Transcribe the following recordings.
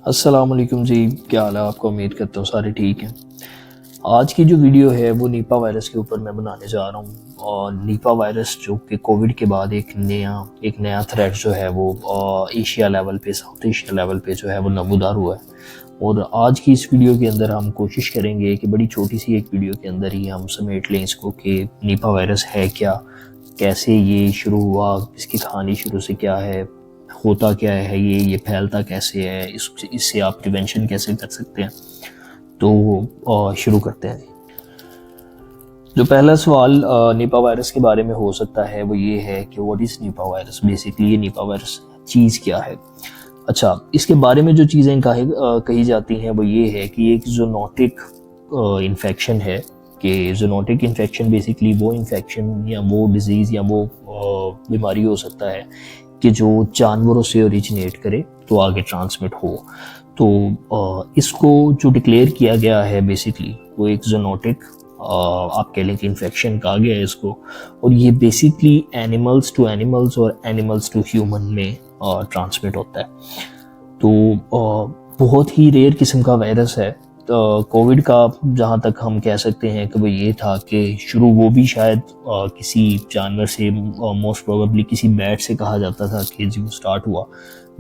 अस्सलाम वालेकुम जी, क्या हाल है आपका। उम्मीद करता हूँ सारे ठीक हैं। आज की जो वीडियो है वो निपा वायरस के ऊपर मैं बनाने जा रहा हूँ। और निपा वायरस जो कि कोविड के बाद एक नया थ्रेट जो है वो एशिया लेवल पे, साउथ एशिया लेवल पे जो है वो नमूदार हुआ है। और आज की इस वीडियो के अंदर हम कोशिश करेंगे कि बड़ी छोटी सी एक वीडियो के अंदर ही हम समेट लें इसको कि निपा वायरस है क्या, कैसे ये शुरू हुआ, इसकी कहानी शुरू से क्या है, होता क्या है, ये फैलता कैसे है, इससे आप प्रिवेंशन कैसे कर सकते हैं। तो शुरू करते हैं। जो पहला सवाल निपा वायरस के बारे में हो सकता है वो ये है कि what is Nipah virus. Basically ये निपा वायरस चीज़ क्या है। अच्छा, इसके बारे में जो चीज़ें कही जाती हैं वो ये है कि एक जूनोटिक इन्फेक्शन है। कि जूनोटिक इन्फेक्शन बेसिकली वो इन्फेक्शन या वो डिज़ीज़ या वो बीमारी हो सकता है कि जो जानवरों से ओरिजिनेट करे तो आगे ट्रांसमिट हो। तो इसको जो डिक्लेयर किया गया है बेसिकली वो एक जूनोटिक आप कह लें कि इन्फेक्शन कहा गया है इसको। और ये बेसिकली एनिमल्स टू एनिमल्स और एनिमल्स टू ह्यूमन में ट्रांसमिट होता है। तो बहुत ही रेयर किस्म का वायरस है। कोविड का जहाँ तक हम कह सकते हैं कि वो ये था कि शुरू वो भी शायद किसी जानवर से, मोस्ट प्रोबेबली किसी बैट से कहा जाता था कि जो स्टार्ट हुआ,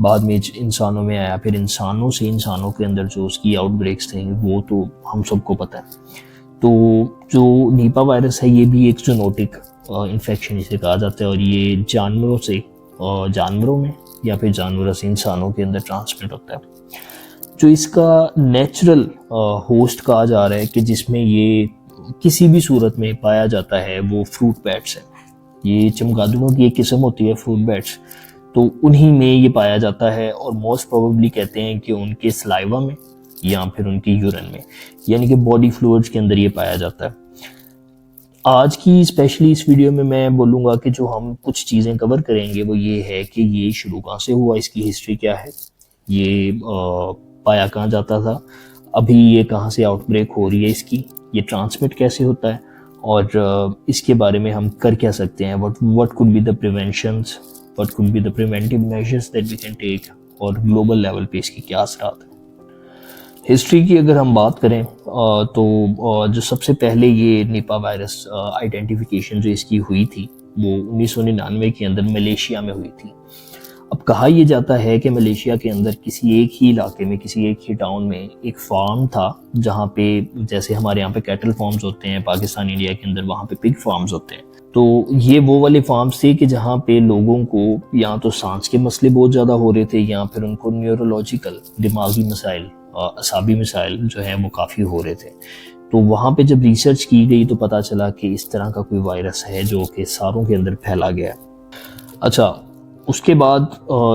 बाद में इंसानों में आया, फिर इंसानों से इंसानों के अंदर जो उसकी आउटब्रेक्स थे वो तो हम सबको पता है। तो जो निपा वायरस है ये भी एक जूनोटिक इन्फेक्शन इसे कहा जाता है और ये जानवरों से जानवरों में या फिर जानवरों से इंसानों के अंदर ट्रांसमिट होता है। जो इसका नेचुरल होस्ट कहा जा रहा है कि जिसमें ये किसी भी सूरत में पाया जाता है वो फ्रूट बैट्स है। ये चमगादड़ों की एक किस्म होती है फ्रूट बैट्स, तो उन्हीं में ये पाया जाता है। और मोस्ट प्रोबेबली कहते हैं कि उनके सलाइवा में या फिर उनकी यूरिन में, यानी कि बॉडी फ्लूइड्स के अंदर ये पाया जाता है। आज की स्पेशली इस वीडियो में मैं बोलूँगा कि जो हम कुछ चीज़ें कवर करेंगे वो ये है कि ये शुरू कहाँ से हुआ, इसकी हिस्ट्री क्या है, ये पाया कहाँ जाता था, अभी ये कहाँ से आउटब्रेक हो रही है इसकी, ये ट्रांसमिट कैसे होता है और इसके बारे में हम कर क्या सकते हैं, what could be the preventions, what could be the preventive measures that we can take, और ग्लोबल लेवल पे इसकी क्या असरात है। हिस्ट्री की अगर हम बात करें तो जो सबसे पहले ये निपा वायरस आइडेंटिफिकेशन जो इसकी हुई थी वो 1999 के अंदर मलेशिया में हुई थी। अब कहा यह जाता है कि मलेशिया के अंदर किसी एक ही इलाके में, किसी एक ही टाउन में एक फार्म था जहाँ पे, जैसे हमारे यहाँ पे कैटल फार्म्स होते हैं पाकिस्तान इंडिया के अंदर, वहाँ पे पिग फार्म्स होते हैं। तो ये वो वाले फार्म्स थे कि जहाँ पे लोगों को या तो सांस के मसले बहुत ज़्यादा हो रहे थे या फिर उनको न्यूरोलॉजिकल दिमागी मसाइल, असाबी मसाइल जो है वो काफ़ी हो रहे थे। तो वहाँ पे जब रिसर्च की गई तो पता चला कि इस तरह का कोई वायरस है जो कि सारों के अंदर फैला गया। अच्छा, उसके बाद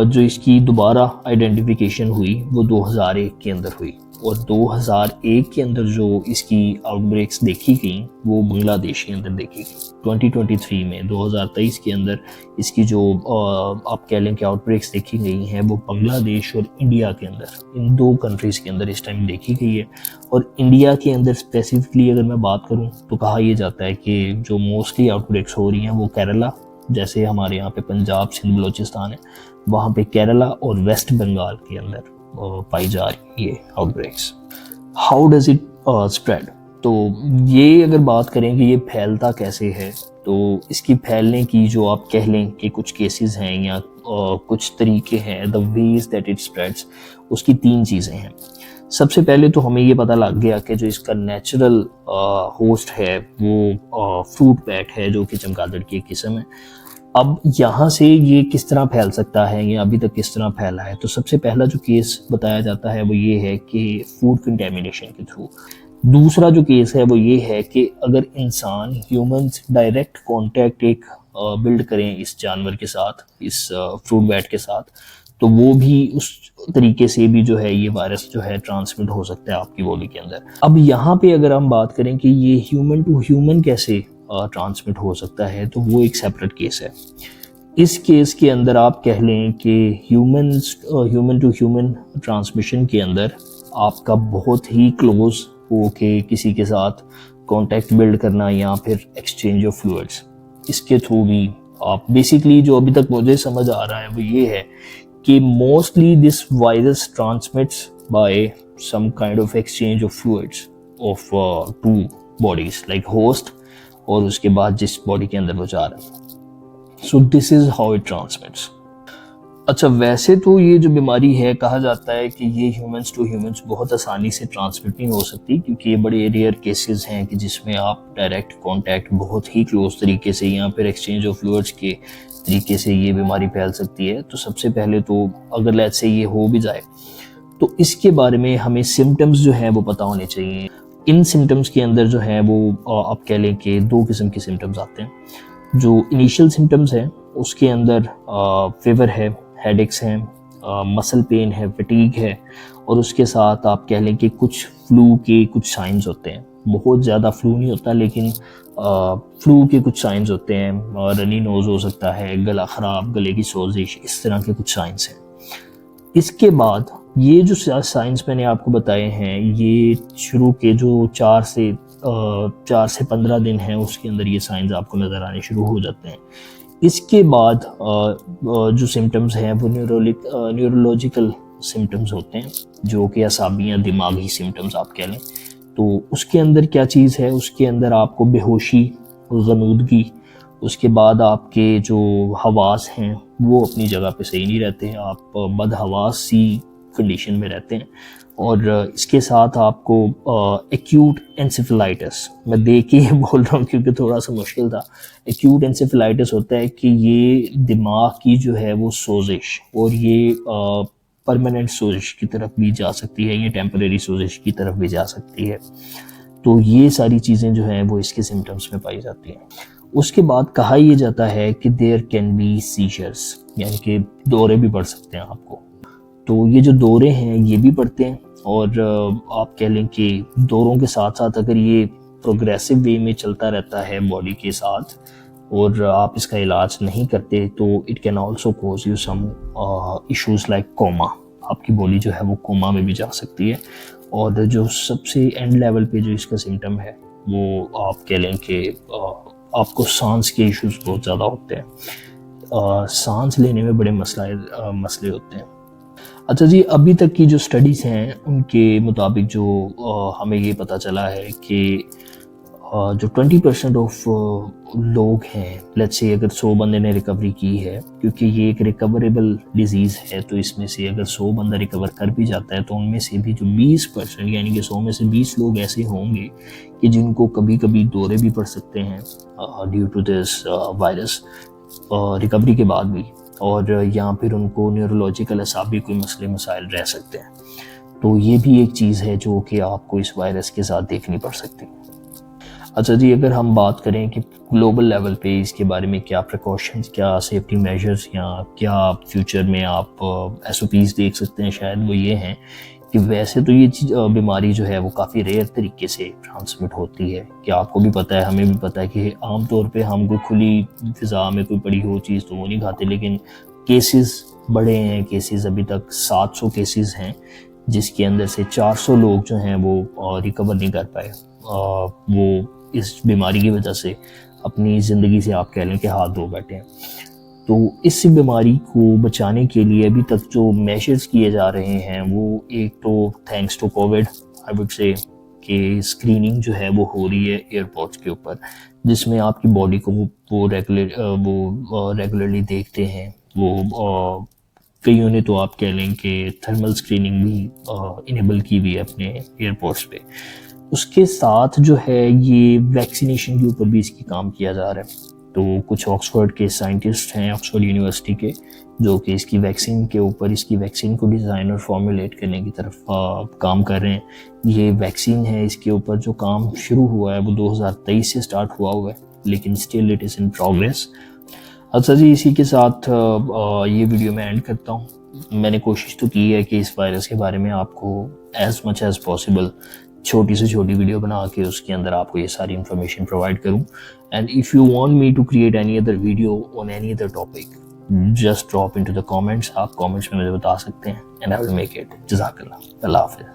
जो इसकी दोबारा आइडेंटिफिकेशन हुई वो 2001 के अंदर हुई। और 2001 के अंदर जो इसकी आउटब्रेक्स देखी गई वो बांग्लादेश के अंदर देखी गई। 2023 में 2023 के अंदर इसकी जो आप कह लें कि आउटब्रेक्स देखी गई हैं वो बांग्लादेश और इंडिया के अंदर, इन दो कंट्रीज़ के अंदर इस टाइम देखी गई है। और इंडिया के अंदर स्पेसिफिकली अगर मैं बात करूँ तो कहा यह जाता है कि जो मोस्टली आउटब्रेक्स हो रही हैं वो केरला, जैसे हमारे यहाँ पे पंजाब, सिंध, बलोचिस्तान है, वहाँ पे केरला और वेस्ट बंगाल के अंदर पाई जा रही है ये outbreaks. How does it spread. तो ये अगर बात करें कि ये फैलता कैसे है, तो इसकी फैलने की जो आप कह लें कि कुछ केसेस हैं या कुछ तरीके हैं, the ways that it spreads, उसकी तीन चीज़ें हैं। सबसे पहले तो हमें ये पता लग गया कि जो इसका नेचुरल होस्ट है वो फ्रूट बैट है जो कि चमगादड़ की एक किस्म है। अब यहाँ से ये किस तरह फैल सकता है या अभी तक किस तरह फैला है, तो सबसे पहला जो केस बताया जाता है वो ये है कि फूड कंटेमिनेशन के थ्रू। दूसरा जो केस है वो ये है कि अगर इंसान, ह्यूमंस डायरेक्ट कांटेक्ट एक बिल्ड करें इस जानवर के साथ, इस फ्रूट बैट के साथ, तो वो भी उस तरीके से भी जो है ये वायरस जो है ट्रांसमिट हो सकता है आपकी बॉडी के अंदर। अब यहाँ पे अगर हम बात करें कि ये ह्यूमन टू ह्यूमन कैसे ट्रांसमिट हो सकता है, तो वो एक सेपरेट केस है। इस केस के अंदर आप कह लें कि ह्यूमन टू ह्यूमन ट्रांसमिशन के अंदर आपका बहुत ही क्लोज हो के किसी के साथ कांटेक्ट बिल्ड करना या फिर एक्सचेंज ऑफ फ्लूइड्स, इसके थ्रू भी आप बेसिकली, जो अभी तक मुझे समझ आ रहा है वो ये है कि mostly this virus transmits by some kind of exchange of fluids of two bodies like host और उसके बाद जिस बॉडी के अंदर वो जा रहा है। So this is how it transmits. अच्छा, वैसे तो ये जो बीमारी है कहा जाता है कि ये ह्यूमंस टू ह्यूमंस बहुत आसानी से ट्रांसमिट नहीं हो सकती, क्योंकि ये बड़े रेयर केसेस हैं कि जिसमें आप डायरेक्ट कांटेक्ट बहुत ही क्लोज तरीके से या फिर एक्सचेंज ऑफ फ्लूइड्स के तरीके से ये बीमारी फैल सकती है। तो सबसे पहले तो अगर लेट्स से ये हो भी जाए तो इसके बारे में हमें सिम्टम्स जो है वो पता होने चाहिए। इन सिम्टम्स के अंदर जो है वो आप कह लें कि दो किस्म के सिम्टम्स आते हैं। जो इनिशियल सिम्टम्स हैं उसके अंदर फीवर है, हेडेक्स हैं, मसल पेन है, फटीग है, और उसके साथ आप कह लें कि कुछ फ्लू के कुछ साइंस होते हैं। बहुत ज़्यादा फ्लू नहीं होता लेकिन फ्लू के कुछ साइंस होते हैं, रनी नोज हो सकता है, गला ख़राब, गले की सोजिश, इस तरह के कुछ साइंस हैं। इसके बाद ये जो साइंस मैंने आपको बताए हैं ये शुरू के जो 4 से 15 दिन हैं उसके अंदर ये साइंस आपको नज़र आने शुरू हो जाते हैं। इसके बाद जो सिम्टम्स हैं वो न्यूरोलॉजिकल सिम्टम्स होते हैं, जो कि असाबी या दिमागी सिम्टम्स आप कह लें। तो उसके अंदर क्या चीज़ है, उसके अंदर आपको बेहोशी, ग़नूदगी, उसके बाद आपके जो हवास हैं वो अपनी जगह पे सही नहीं रहते हैं, आप बदहवास सी कंडीशन में रहते हैं। और इसके साथ आपको एक्यूट एंसेफेलाइटिस, मैं देख के बोल रहा हूँ क्योंकि थोड़ा सा मुश्किल था। एक्यूट एंसेफेलाइटिस होता है कि ये दिमाग की जो है वो सोजिश, और ये परमानेंट सोजिश की तरफ भी जा सकती है, ये टेम्परेरी सोजिश की तरफ भी जा सकती है। तो ये सारी चीज़ें जो हैं वो इसके सिम्टम्स में पाई जाती हैं। उसके बाद कहा यह जाता है कि देयर कैन बी सीजर्स, यानी कि दौरे भी पड़ सकते हैं आपको। तो ये जो दौरे हैं ये भी पड़ते हैं, और आप कह लें कि दौरों के साथ साथ अगर ये प्रोग्रेसिव वे में चलता रहता है बॉडी के साथ और आप इसका इलाज नहीं करते तो it can also cause you some issues like coma. आपकी बॉडी जो है वो कोमा में भी जा सकती है। और जो सबसे एंड लेवल पे जो इसका सिम्टम है वो आप कह लें कि आपको सांस के इश्यूज बहुत ज़्यादा होते हैं, सांस लेने में बड़े मसले होते हैं। अच्छा जी, अभी तक की जो स्टडीज़ हैं उनके मुताबिक जो हमें ये पता चला है कि जो 20% ऑफ लोग हैं, लेट्स से अगर 100 बंदे ने रिकवरी की है, क्योंकि ये एक रिकवरेबल डिजीज़ है, तो इसमें से अगर 100 बंदा रिकवर कर भी जाता है तो उनमें से भी जो 20% यानी कि 100 में से 20 लोग ऐसे होंगे कि जिनको कभी कभी दौरे भी पड़ सकते हैं due to this virus recovery के बाद भी, और या फिर उनको न्यूरोलॉजिकल असाबी कोई मसले मसाइल रह सकते हैं। तो ये भी एक चीज़ है जो कि आपको इस वायरस के साथ देखनी पड़ सकती है। अच्छा जी, अगर हम बात करें कि ग्लोबल लेवल पे इसके बारे में क्या प्रिकॉशंस, क्या सेफ्टी मेजर्स या क्या फ्यूचर में आप SOPs देख सकते हैं, शायद वो ये हैं कि वैसे तो ये बीमारी जो है वो काफ़ी रेयर तरीके से ट्रांसमिट होती है, कि आपको भी पता है, हमें भी पता है कि आमतौर पे हम कोई खुली फिज़ा में कोई पड़ी हो चीज़ तो वो नहीं खाते, लेकिन केसेस बड़े हैं। केसेस अभी तक 700 केसेस हैं जिसके अंदर से 400 लोग जो हैं वो रिकवर नहीं कर पाए। वो इस बीमारी की वजह से अपनी ज़िंदगी से आप कह लें कि हाथ धो बैठे हैं। तो इस बीमारी को बचाने के लिए अभी तक जो मेजर्स किए जा रहे हैं वो एक तो thanks to COVID I would say कि स्क्रीनिंग जो है वो हो रही है एयरपोर्ट्स के ऊपर, जिसमें आपकी बॉडी को वो रेगुलरली देखते हैं। वो कईयों ने तो आप कह लें कि थर्मल स्क्रीनिंग भी इनेबल की हुई है अपने एयरपोर्ट्स पे। उसके साथ जो है ये वैक्सीनेशन के ऊपर भी इसकी काम किया जा रहा है। तो कुछ ऑक्सफोर्ड के साइंटिस्ट हैं, ऑक्सफोर्ड यूनिवर्सिटी के, जो कि इसकी वैक्सीन के ऊपर, इसकी वैक्सीन को डिज़ाइन और फॉर्मुलेट करने की तरफ काम कर रहे हैं। ये वैक्सीन है, इसके ऊपर जो काम शुरू हुआ है वो 2023 से स्टार्ट हुआ है, लेकिन still it is in progress. अच्छा जी, इसी के साथ ये वीडियो मैं एंड करता हूँ। मैंने कोशिश तो की है कि इस वायरस के बारे में आपको एज मच एज पॉसिबल छोटी से छोटी वीडियो बना के उसके अंदर आपको ये सारी इन्फॉर्मेशन प्रोवाइड करूं। And if you want me to create any other video on any other topic, just drop into the comments. आप कमेंट्स में मुझे बता सकते हैं and I will make it. जज़ाकल्लाह, अल्लाह हाफ़िज़।